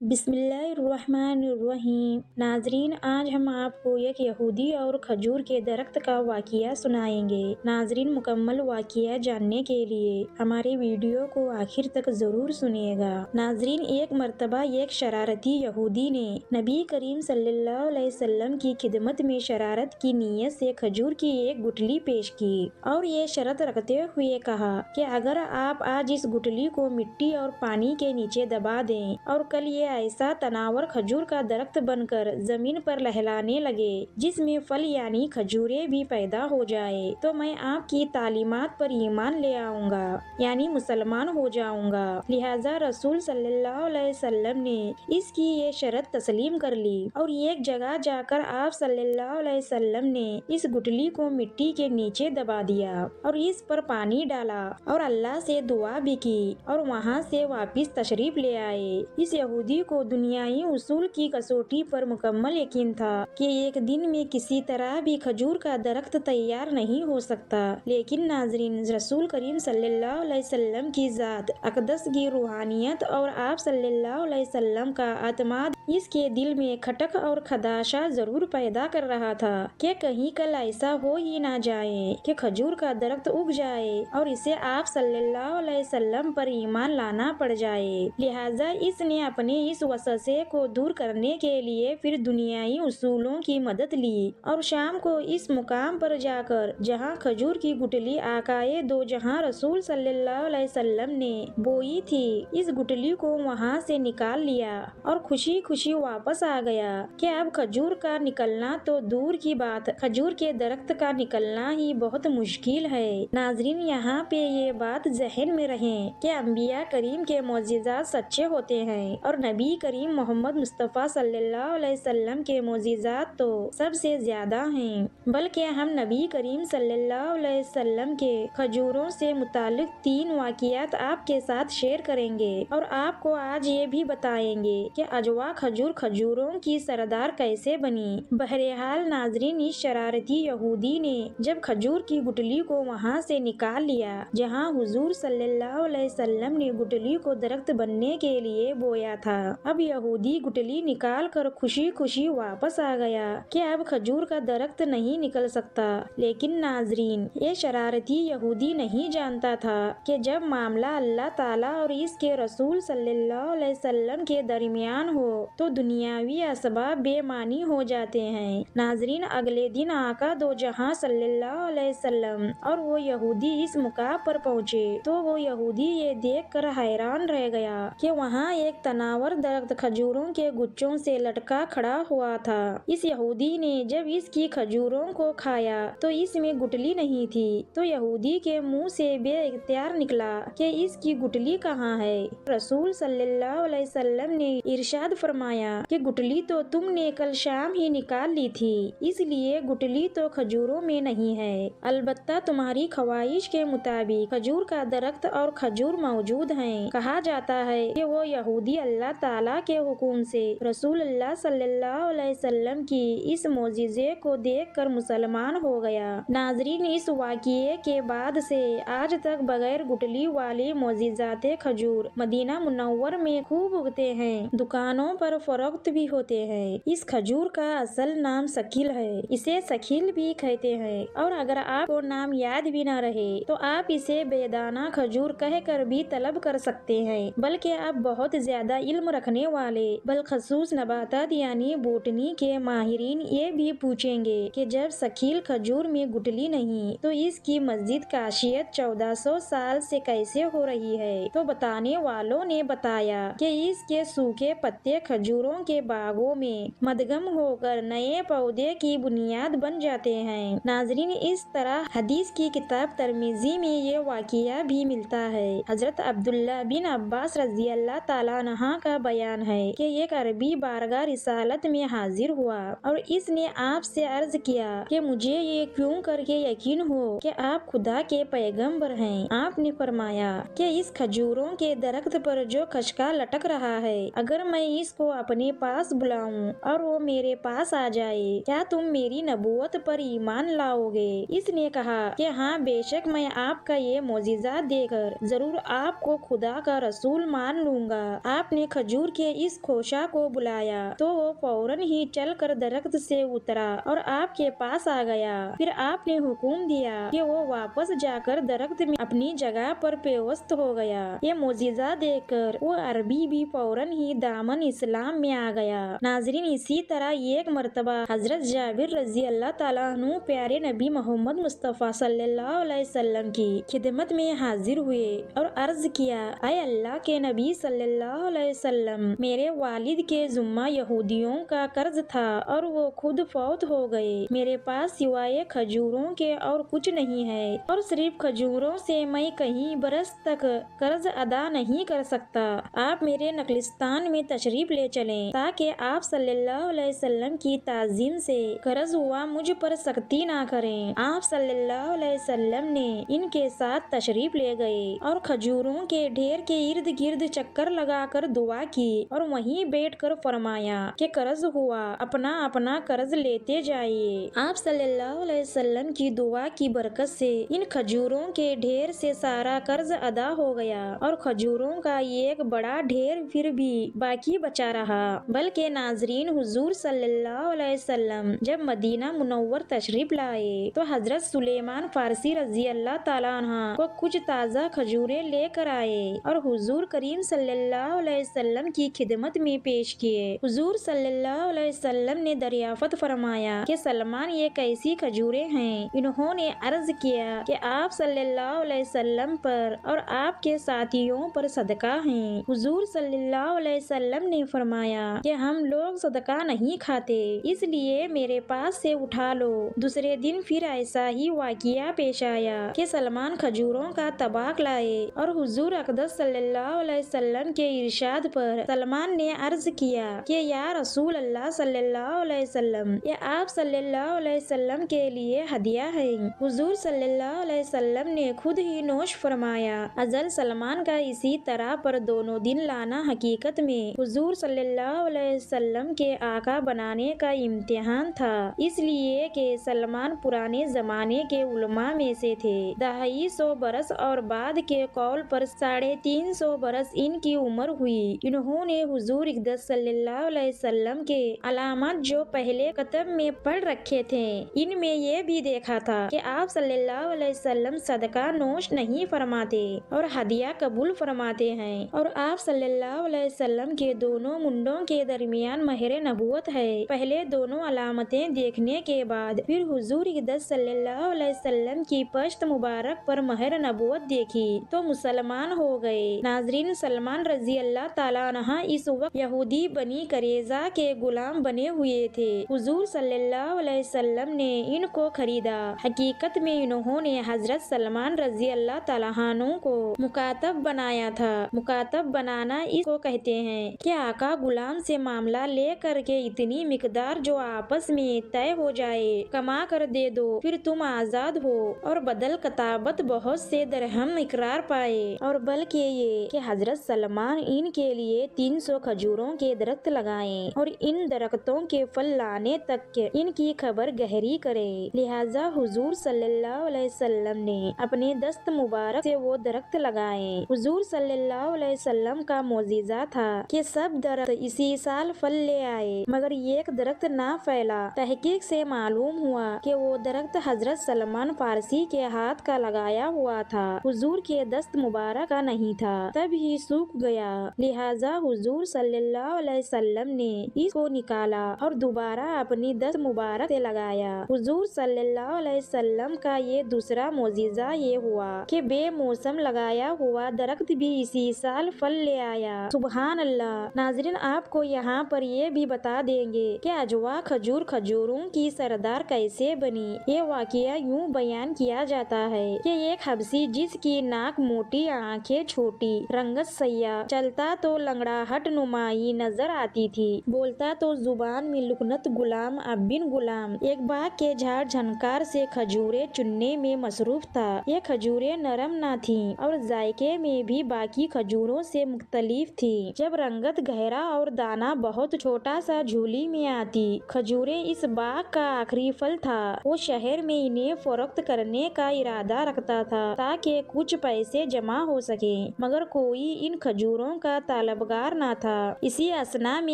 बिस्मिल्लाहिर्रहमानिर्रहीम। नाजरीन, आज हम आपको एक यहूदी और खजूर के दरख्त का वाक़या सुनाएंगे। नाजरीन, मुकम्मल वाक़या जानने के लिए हमारे वीडियो को आखिर तक ज़रूर सुनिएगा। नाजरीन, एक मर्तबा एक शरारती यहूदी ने नबी करीम सल्लल्लाहु अलैहि वसल्लम की खिदमत में शरारत की नीयत से खजूर की एक गुठली पेश की और ये शर्त रखते हुए कहा कि अगर आप आज इस गुठली को मिट्टी और पानी के नीचे दबा दें और कल ये ऐसा तनावर खजूर का दरख्त बनकर जमीन पर लहलाने लगे जिसमें फल यानी खजूरें भी पैदा हो जाए, तो मैं आपकी तालीमात पर ईमान ले आऊंगा यानी मुसलमान हो जाऊंगा। लिहाजा रसूल सल्लल्लाहु अलैहि वसल्लम ने इसकी ये शर्त तस्लीम कर ली और एक जगह जाकर आप सल्लल्लाहु अलैहि वसल्लम ने इस गुठली को मिट्टी के नीचे दबा दिया और इस पर पानी डाला और अल्लाह से दुआ भी की और वहाँ से वापिस तशरीफ ले आए। इस यहूदी को दुनियाई उसूल की कसौटी पर मुकम्मल यकीन था कि एक दिन में किसी तरह भी खजूर का दरख्त तैयार नहीं हो सकता। लेकिन नाजरीन, रसूल करीम सल्लल्लाहु अलैहि वसल्लम की जात अकदस की रूहानियत और आप सल्लल्लाहु अलैहि वसल्लम का अतमाद इसके दिल में खटक और खदाशा जरूर पैदा कर रहा था कि कहीं कल ऐसा हो ही ना जाए कि खजूर का दरख्त उग जाए और इसे आप सल्लल्लाहु अलैहि वसल्लम पर ईमान लाना पड़ जाए। लिहाजा इसने अपने इस वसवसे को दूर करने के लिए फिर दुनियाई उसूलों की मदद ली और शाम को इस मुकाम पर जाकर जहाँ खजूर की गुठली आकाए दो जहाँ रसूल सल्लल्लाहु अलैहि वसल्लम ने बोई थी, इस गुठली को वहाँ से निकाल लिया और खुशी खुशी वापस आ गया कि अब खजूर का निकलना तो दूर की बात, खजूर के दरख्त का निकलना ही बहुत मुश्किल है। नाजरीन, यहाँ पे ये बात जहन में रहे कि अंबिया करीम के मोजिज़ात सच्चे होते हैं और नबी करीम मोहम्मद मुस्तफ़ा सल्लल्लाहु अलैहि वसल्लम के मोजिज़ात तो सबसे ज्यादा हैं। बल्कि हम नबी करीम सल्लल्लाहु अलैहि वसल्लम के खजूरों से मुतालिक 3 वाक़ियात आपके साथ शेयर करेंगे और आपको आज ये भी बताएंगे कि अजवा खजूर खजूरों की सरदार कैसे बनी। बहरहाल नाजरीन, इस शरारती यहूदी ने जब खजूर की गुठली को वहाँ से निकाल लिया जहाँ हुजूर सल्लल्लाहु अलैहि वसल्लम ने गुठली को दरख्त बनने के लिए बोया था, अब यहूदी गुठली निकाल कर खुशी खुशी वापस आ गया कि अब खजूर का दरख्त नहीं निकल सकता। लेकिन नाजरीन, ये शरारती यहूदी नहीं जानता था कि जब मामला अल्लाह ताला और इसके रसूल सल्लल्लाहु अलैहि वसल्लम के दरमियान हो तो दुनियावी असबाब बेमानी हो जाते हैं। नाजरीन, अगले दिन आका दो जहां सल्लल्लाहु अलैहि वसल्लम और वो यहूदी इस मुकाम पर पहुँचे तो वो यहूदी ये देख कर हैरान रह गया कि वहाँ एक तनावर दरख्त खजूरों के गुच्छों से लटका खड़ा हुआ था। इस यहूदी ने जब इसकी खजूरों को खाया तो इसमें गुठली नहीं थी, तो यहूदी के मुंह से बेइख्तियार निकला कि इसकी गुठली कहाँ है। रसूल सल्लल्लाहु अलैहि वसल्लम ने इरशाद फरमाया कि गुठली तो तुमने कल शाम ही निकाल ली थी, इसलिए गुठली तो खजूरों में नहीं है। अलबत्ता तुम्हारी ख्वाहिश के मुताबिक खजूर का दरख्त और खजूर मौजूद हैं। कहा जाता है कि वो यहूदी अल्लाह ताला के हुक्म से रसूल अल्लाह सल्लल्लाहु अलैहि वसल्लम की इस मोजिज़े को देखकर मुसलमान हो गया। नाजरीन, इस वाक़ये के बाद से आज तक बगैर गुठली वाली मोजिज़ाते खजूर मदीना मुनव्वर में खूब उगते हैं, दुकानों पर फरोख्त भी होते हैं। इस खजूर का असल नाम सकील है, इसे सकील भी कहते हैं और अगर आपको नाम याद भी न रहे तो आप इसे बेदाना खजूर कह कर भी तलब कर सकते हैं। बल्कि आप बहुत ज्यादा इल्म रखने वाले बलखसूस नबातात यानी बोटनी के माहिरीन ये भी पूछेंगे कि जब सकील खजूर में गुठली नहीं तो इसकी मस्जिद काशियत 1400 साल से कैसे हो रही है, तो बताने वालों ने बताया कि इसके सूखे पत्ते खजूरों के बागों में मदगम होकर नए पौधे की बुनियाद बन जाते हैं। नाजरीन, इस तरह हदीस की किताब तरमीजी में ये वाक़िया भी मिलता है। हजरत अब्दुल्ला बिन अब्बास रज़ी अल्लाह ताला अन्हा का बयान है कि एक अरबी बारगाह रिसालत में हाजिर हुआ और इसने आपसे अर्ज किया कि मुझे ये क्यों करके यकीन हो कि आप खुदा के पैगंबर हैं। आपने फरमाया कि इस खजूरों के दरख्त पर जो खशका लटक रहा है, अगर मैं इसको अपने पास बुलाऊं और वो मेरे पास आ जाए, क्या तुम मेरी नबूवत पर ईमान लाओगे? इसने कहा कि हाँ, बेशक मैं आपका ये मोजिज़ा देकर जरूर आपको खुदा का रसूल मान लूंगा। आपने खजूर खजूर के इस खोशा को बुलाया तो वो फौरन ही चलकर दरख्त से उतरा और आपके पास आ गया। फिर आपने हुक्म दिया कि वो वापस जाकर दरख्त में अपनी जगह पर पेवस्त हो गया। ये मोजिजा देखकर वो अरबी भी फौरन ही दामन इस्लाम में आ गया। नाजरीन, इसी तरह एक मर्तबा हजरत जाबिर रजी अल्लाह ताला अन्हु प्यारे नबी मोहम्मद मुस्तफ़ा सल्लल्लाहु अलैहि वसल्लम की खिदमत में हाजिर हुए और अर्ज किया, ऐ अल्लाह के नबी सल्लल्लाहु अलैहि वसल्लम, मेरे वालिद के जुम्मा यहूदियों का कर्ज था और वो खुद फौत हो गए। मेरे पास सिवाय खजूरों के और कुछ नहीं है और सिर्फ खजूरों से मैं कहीं बरस तक कर्ज अदा नहीं कर सकता। आप मेरे नकलिस्तान में तशरीफ ले चलें ताकि आप सल्लल्लाहु अलैहि वसल्लम की ताजीम से कर्ज हुआ मुझ पर सख्ती ना करें। आप सल्लल्लाहु अलैहि वसल्लम ने इनके साथ तशरीफ ले गए और खजूरों के ढेर के इर्द गिर्द चक्कर लगाकर दुआ की और वहीं बैठकर फरमाया कि कर्ज हुआ, अपना अपना कर्ज लेते जाइए। आप सल्लल्लाहु अलैहि वसल्लम की दुआ की बरकत से इन खजूरों के ढेर से सारा कर्ज अदा हो गया और खजूरों का एक बड़ा ढेर फिर भी बाकी बचा रहा। बल्कि नाजरीन, हुजूर सल्लल्लाहु अलैहि वसल्लम जब मदीना मुनव्वर तशरीफ लाए तो हजरत सुलेमान फारसी रजी अल्लाह ताला अन्हा को कुछ ताज़ा खजूरें लेकर आए और हुजूर करीम सल्लल्लाहु अलैहि वसल्लम की खिदमत में पेश किए। हुजूर सल्लल्लाहु अलैहि वसल्लम ने दरियाफत फरमाया कि सलमान, ये कैसी खजूरें हैं? इन्होंने अर्ज किया कि आप सल्लल्लाहु अलैहि वसल्लम पर और आपके साथियों पर सदका हैं। हुजूर सल्लल्लाहु अलैहि वसल्लम ने फरमाया कि हम लोग सदका नहीं खाते, इसलिए मेरे पास से उठा लो। दूसरे दिन फिर ऐसा ही वाकिया पेश आया कि सलमान खजूरों का तबाक लाए और हुजूर अक़दस सल्लल्लाहु अलैहि वसल्लम के इरशाद पर सलमान ने अर्ज किया कि या रसूल अल्लाह सल्लल्लाहु अलैहि वसल्लम, ये आप सल्लल्लाहु अलैहि वसल्लम के लिए हदिया है। हुजूर सल्लल्लाहु अलैहि वसल्लम ने खुद ही नोश फरमाया। अजल सलमान का इसी तरह पर दोनों दिन लाना हकीकत में हुजूर सल्लल्लाहु अलैहि वसल्लम के आका बनाने का इम्तिहान था, इसलिए कि सलमान पुराने जमाने के उलमा में से थे। 250 बरस और बाद के कौल पर 350 बरस इनकी उम्र हुई। इन्होंने हुजूर अक़दस सल्लल्लाहु अलैहि वसल्लम के अलामत जो पहले कतब में पढ़ रखे थे, इनमें ये भी देखा था कि आप सल्लल्लाहु अलैहि वसल्लम सदका नोश नहीं फरमाते और हदिया कबूल फरमाते हैं और आप सल्लल्लाहु अलैहि वसल्लम के दोनों मुंडों के दरमियान महर नबूवत है। पहले दोनों अलामतें देखने के बाद फिर हुजूर अक़दस सल्लल्लाहु अलैहि वसल्लम की पश्त मुबारक पर महर नबूवत देखी तो मुसलमान हो गए। नाजरीन, सलमान रजी अल्लाह ताला अन्हा इस वक्त यहूदी बनी करेजा के गुलाम बने हुए थे। हुजूर सल्लल्लाहु अलैहि वसल्लम ने इनको खरीदा। हकीकत में इन्होंने हजरत सलमान रजी अल्लाह ताला अन्हु को मुकातब बनाया था। मुकातब बनाना इसको कहते हैं कि आका गुलाम से मामला ले करके इतनी मिकदार जो आपस में तय हो जाए कमा कर दे दो, फिर तुम आजाद हो और बदल कताबत बहुत से दरहम इकरार पाए। और बल्कि ये कि हजरत सलमान इनके लिए 300 खजूरों के दरख्त लगाएं और इन दरख्तों के फल लाने तक के इनकी खबर गहरी करे। लिहाजा हुजूर सल्लल्लाहु अलैहि वसल्लम ने अपने दस्त मुबारक से वो दरख्त लगाए। हुजूर सल्लल्लाहु अलैहि वसल्लम का मोजिजा था कि सब दरख्त इसी साल फल ले आए, मगर एक दरख्त ना फैला। तहकीक से मालूम हुआ कि वो दरख्त हजरत सलमान फारसी के हाथ का लगाया हुआ था, हुजूर के दस्त मुबारक का नहीं था, तब ही सूख गया। लिहाजा हुजूर सल्लल्लाहु अलैहि वसल्लम ने इसको निकाला और दोबारा अपनी दस्त मुबारक से लगाया। हुजूर सल्लल्लाहु अलैहि वसल्लम का ये दूसरा मोजिजा ये हुआ कि बेमौसम लगाया हुआ दरख्त भी इसी साल फल ले आया। सुबहान अल्लाह। नाज़रीन, आपको यहाँ पर ये भी बता देंगे कि अजवा खजूर खजूरों की सरदार कैसे बनी। ये वाकया यूँ बयान किया जाता है कि एक हबसी जिसकी नाक मोटी, आंखें छोटी, रंगत सैया, चलता तो लंगड़ाहट नुमाई नजर आती थी, बोलता तो जुबान में लुकनत गुलाम अबिन गुलाम, एक बाग के झाड़ झनकार से खजूरें चुनने में मसरूफ था। ये खजूरें नरम ना थी और जायके में भी बाकी खजूरों से मुख्तलिफ थी। जब रंगत गहरा और दाना बहुत छोटा सा झोली में आती, खजूरें इस बाग का आखिरी फल था। वो शहर में इन्हें फरोख्त करने का इरादा रखता था ताकि कुछ पैसे जमा हो सके, मगर कोई इन खजूरों का तालब तलबगार ना था। इसी असना में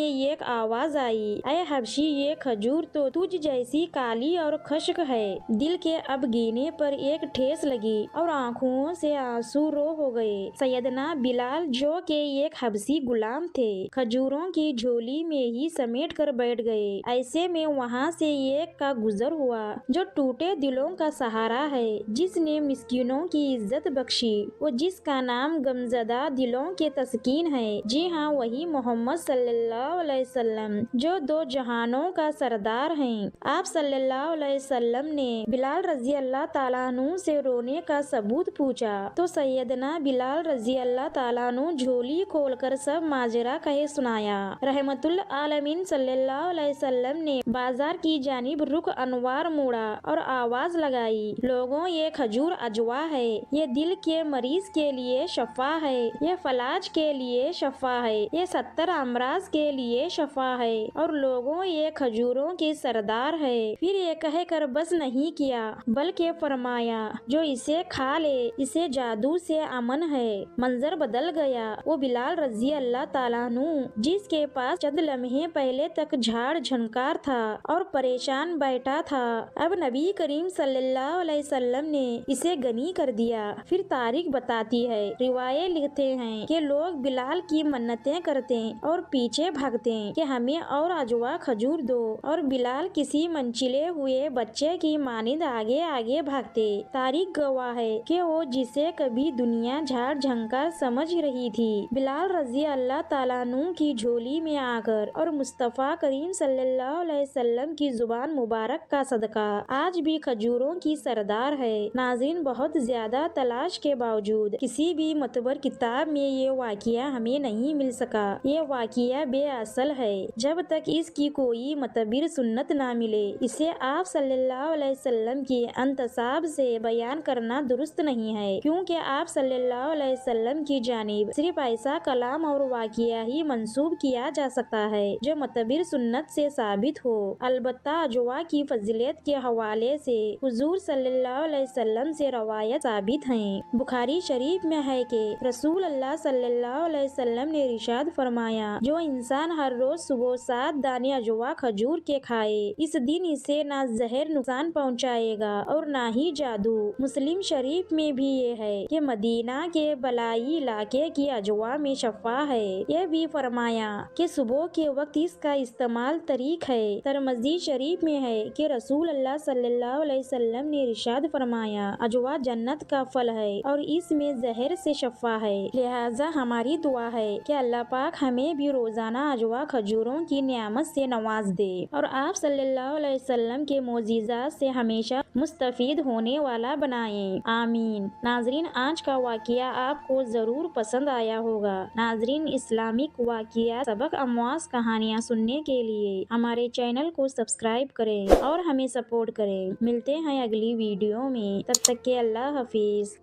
एक आवाज आई, ऐ हबशी, ये खजूर तो तुझ जैसी काली और खश्क है। दिल के अब गिने पर एक ठेस लगी और आंखों से आंसू रो हो गए। सैयदना बिलाल जो के एक हबशी गुलाम थे, खजूरों की झोली में ही समेट कर बैठ गए। ऐसे में वहाँ से एक का गुजर हुआ जो टूटे दिलों का सहारा है, जिसने मिस्किनों की इज्जत बख्शी, वो जिसका नाम गमजदा दिलों के तस्कीन है। जी हाँ, वही मोहम्मद सल्लल्लाहु अलैहि वसल्लम जो दो जहानों का सरदार हैं। आप सल्लल्लाहु अलैहि वसल्लम ने बिलाल रजी अल्लाह ताला अन्हु से रोने का सबूत पूछा तो सैयदना बिलाल रजी अल्लाह ताला अन्हु झोली खोलकर सब माजरा कहे सुनाया। रहमतुल आलमीन सल्लल्लाहु अलैहि वसल्लम ने बाजार की जानिब रुख अनवार मोड़ा और आवाज लगाई, लोगों, ये खजूर अजवा है, ये दिल के मरीज के लिए शफा है, ये फलाज के लिए शफा है, ये 70 अमराज के लिए शफा है, और लोगों, ये खजूरों की सरदार है। फिर ये कह कर बस नहीं किया बल्कि फरमाया, जो इसे खा ले इसे जादू से अमन है। मंजर बदल गया। वो बिलाल रजी अल्लाह ताला अन्हु जिसके पास चंद लम्हे पहले तक झाड़ झनकार था और परेशान बैठा था, अब नबी करीम सल्लल्लाहु अलैहि वसल्लम ने इसे गनी कर दिया। फिर तारीख बताती है, रिवाये लिखते हैं कि लोग बिलाल की मन्नतें करते और पीछे भागते कि हमें और अजवा खजूर दो, और बिलाल किसी मनचिले हुए बच्चे की मानिंद आगे आगे भागते। तारीख गवाह है कि वो जिसे कभी दुनिया झाड़ झंकार समझ रही थी, बिलाल रजी अल्लाह ताला अन्हु की झोली में आकर और मुस्तफा करीम सल्लल्लाहु अलैहि वसल्लम की जुबान मुबारक का सदका आज भी खजूरों की सरदार है। नाज़रीन, बहुत ज्यादा तलाश के बावजूद किसी भी मतबर किताब में ये वाकिया हमें नहीं मिल सका। ये वाकिया बेअसल है। जब तक इसकी कोई मतबिर सुन्नत ना मिले, इसे आप सल्लल्लाहु अलैहि वसल्लम की अंतसाब से बयान करना दुरुस्त नहीं है, क्योंकि आप सल्लल्लाहु अलैहि वसल्लम की जानिब सिर्फ ऐसा कलाम और वाकिया ही मंसूब किया जा सकता है जो मतबिर सुन्नत से साबित हो। अलबत्ता अजवा की फजीलत के हवाले से हुजूर सल्लल्लाहु अलैहि वसल्लम से रवायत साबित हैं। बुखारी शरीफ में है कि रसूल अल्लाह सल्लल्लाहु अलैहि वसल्लम ने इरशाद फरमाया, जो इंसान हर रोज सुबह 7 दाने अजवा खजूर के खाए, इस दिन इसे ना जहर नुकसान पहुँचाएगा और ना ही जादू। मुस्लिम शरीफ में भी ये है कि मदीना के बलाई इलाके की अजवा में शफा है। यह भी फरमाया कि सुबह के वक्त इसका इस्तेमाल तरीक है। तिरमिज़ी शरीफ में है कि रसूल अल्लाह सल्लल्लाहु अलैहि वसल्लम ने इरशाद फरमाया, अजवा जन्नत का फल है और इसमें जहर से शफा है। लिहाजा हमारी दुआ है कि अल्लाह पाक हमें भी रोजाना अजवा खजूरों की नियामत से नवाज दे और आप सल्लल्लाहु अलैहि वसल्लम के मोजिज़ात से हमेशा मुस्तफीद होने वाला बनाए। आमीन। नाजरीन, आज का वाकिया आपको जरूर पसंद आया होगा। नाजरीन, इस्लामिक वाकिया, सबक, अमवास, कहानियाँ सुनने के लिए हमारे चैनल को सब्सक्राइब करें और हमें सपोर्ट करें। मिलते हैं अगली वीडियो में, तब तक के अल्लाह हाफिज।